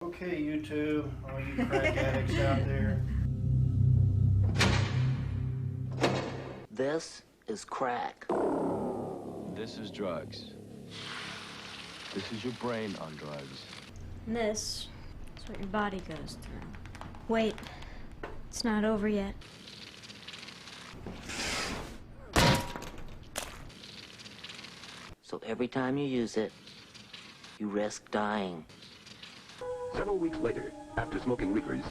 Okay, you two, all you crack addicts out there. This is crack. This is drugs. This is your brain on drugs. And this is what your body goes through. Wait, it's not over yet. So every time you use it, you risk dying. Several weeks later, after smoking reekers,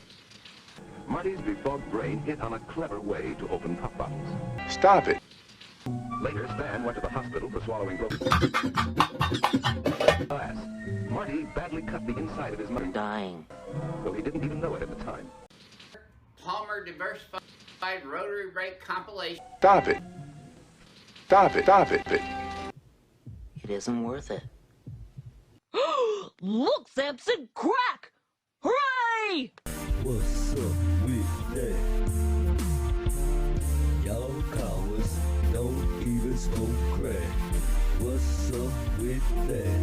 Marty's befogged brain hit on a clever way to open pop bottles. Stop it. Later, Stan went to the hospital for swallowing broken glass. Marty badly cut the inside of his mouth, Dying. though he didn't even know it at the time. Palmer Diversified Rotary Brake Compilation. Stop it. Stop it. Stop it. It isn't worth it. Look, Samson, crack! Hooray! What's up with that? Y'all cowards don't even smoke crack. What's up with that?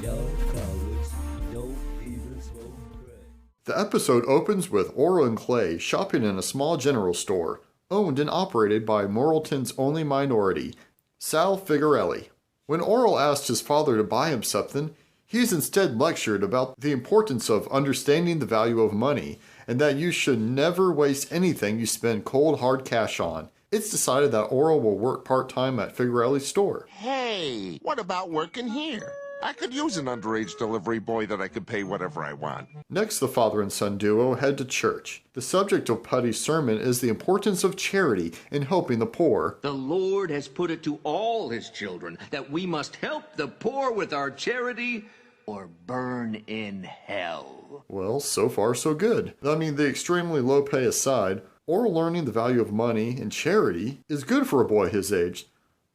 Y'all cowards don't even smoke crack. The episode opens with Orel and Clay shopping in a small general store, owned and operated by Morrilton's only minority, Sal Figarelli. When Orel asked his father to buy him something, he's instead lectured about the importance of understanding the value of money and that you should never waste anything you spend cold hard cash on. It's decided that Orel will work part-time at Figarelli's store. Hey, what about working here? I could use an underage delivery boy that I could pay whatever I want. Next, the father and son duo head to church. The subject of Putty's sermon is the importance of charity in helping the poor. The Lord has put it to all his children that we must help the poor with our charity or burn in hell. Well, so far so good. I mean, the extremely low pay aside, Orel learning the value of money and charity is good for a boy his age.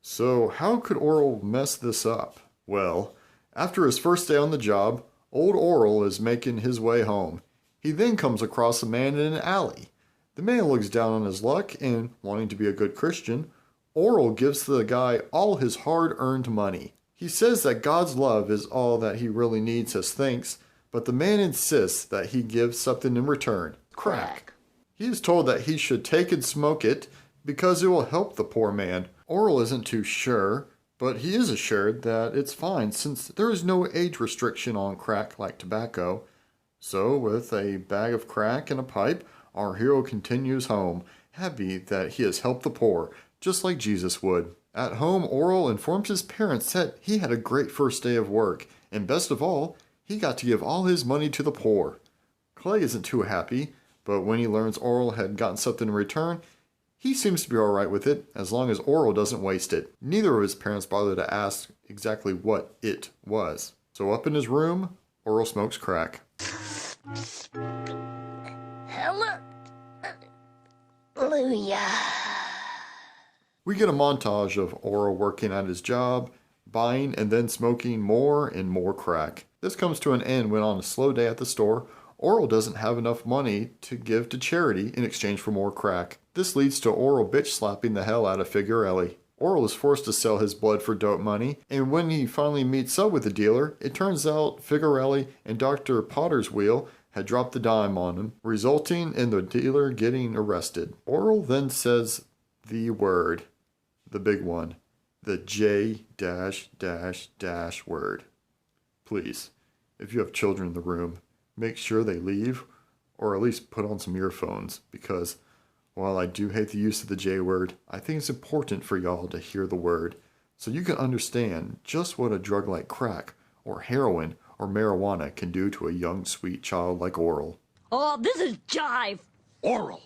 So how could Orel mess this up? Well, after his first day on the job, old Orel is making his way home. He then comes across a man in an alley. The man looks down on his luck and, wanting to be a good Christian, Orel gives the guy all his hard-earned money. He says that God's love is all that he really needs as thanks, but the man insists that he gives something in return. Crack. He is told that he should take and smoke it because it will help the poor man. Orel isn't too sure, but he is assured that it's fine since there is no age restriction on crack like tobacco. So, with a bag of crack and a pipe, our hero continues home, happy that he has helped the poor, just like Jesus would. At home, Orel informs his parents that he had a great first day of work, and best of all, he got to give all his money to the poor. Clay isn't too happy, but when he learns Orel had gotten something in return, he seems to be alright with it, as long as Orel doesn't waste it. Neither of his parents bother to ask exactly what it was. So up in his room, Orel smokes crack. Hallelujah. We get a montage of Orel working at his job, buying and then smoking more and more crack. This comes to an end when on a slow day at the store, Orel doesn't have enough money to give to charity in exchange for more crack. This leads to Orel bitch slapping the hell out of Figarelli. Orel is forced to sell his blood for dope money, and when he finally meets up with the dealer, it turns out Figarelli and Dr. Potter's wheel had dropped the dime on him, resulting in the dealer getting arrested. Orel then says the word, the big one, the J word. Please, if you have children in the room, make sure they leave, or at least put on some earphones, because while I do hate the use of the J word, I think it's important for y'all to hear the word, so you can understand just what a drug like crack, or heroin, or marijuana can do to a young, sweet child like Orel. Oh, this is jive. Orel,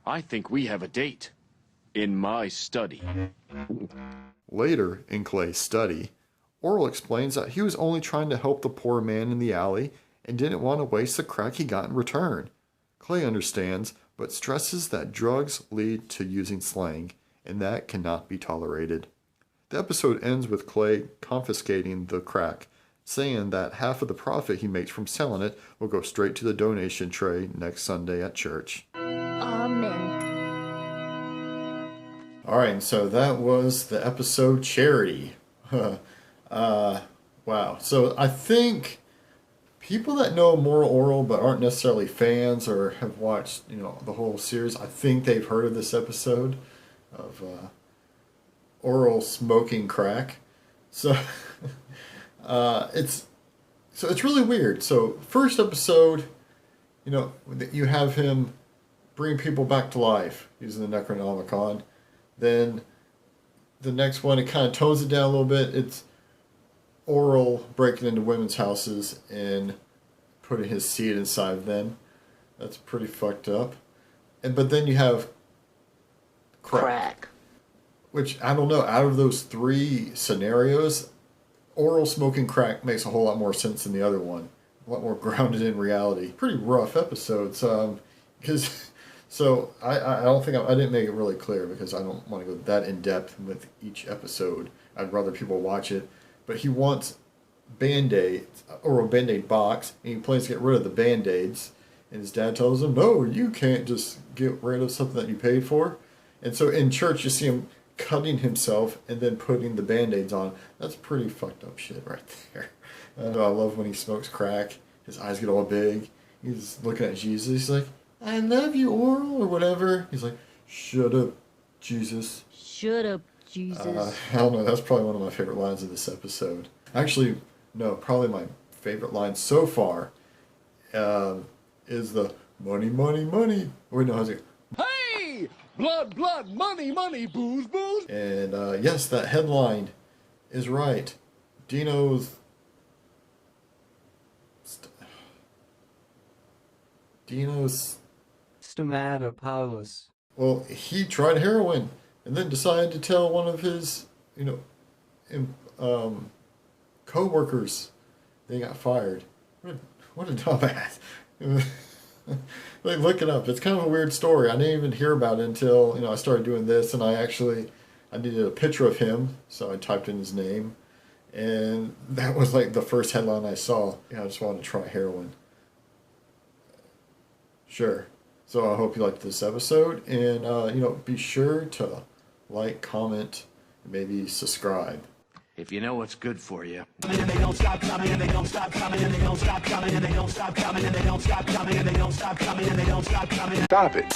I think we have a date. In my study. Later, in Clay's study, Orel explains that he was only trying to help the poor man in the alley and didn't want to waste the crack he got in return. Clay understands, but stresses that drugs lead to using slang, and that cannot be tolerated. The episode ends with Clay confiscating the crack, saying that half of the profit he makes from selling it will go straight to the donation tray next Sunday at church. Amen. Alright, so that was the episode Charity. Wow. So I think People that know more Orel but aren't necessarily fans or have watched, the whole series, I think they've heard of this episode of Orel smoking crack. So it's really weird. So first episode, you have him bring people back to life using the Necronomicon. Then the next one, it kind of tones it down a little bit. It's Orel breaking into women's houses and putting his seed inside them. That's pretty fucked up. But then you have crack. Which, I don't know, out of those three scenarios, Orel smoking crack makes a whole lot more sense than the other one. A lot more grounded in reality. Pretty rough episodes. So I don't think I didn't make it really clear because I don't want to go that in depth with each episode. I'd rather people watch it. But he wants Band-Aids, or a Band-Aid box, and he plans to get rid of the Band-Aids. And his dad tells him, no, you can't just get rid of something that you paid for. And so in church, you see him cutting himself and then putting the Band-Aids on. That's pretty fucked up shit right there. I love when he smokes crack. His eyes get all big. He's looking at Jesus. He's like, I love you, Orel, or whatever. He's like, shut up, Jesus. Shut up, Jesus. I don't know. That's probably one of my favorite lines of this episode. Actually, no, probably my favorite line so far is the money, money, money. Wait, no, how's it? Hey! Blood, blood, money, money, booze, booze. And yes, that headline is right. Dino's Stomatopaulus. Well, he tried heroin and then decided to tell one of his, co-workers they got fired. What a dumbass. Like, look it up. It's kind of a weird story. I didn't even hear about it until, I started doing this, and I needed a picture of him, so I typed in his name, and that was like the first headline I saw. I just wanted to try heroin. Sure. So I hope you liked this episode, and, be sure to like, comment, and maybe subscribe. If you know what's good for you. And they don't stop coming, and they don't stop coming, and they don't stop coming, and they don't stop coming, and they don't stop coming, and they don't stop coming, and they don't stop coming. Stop it.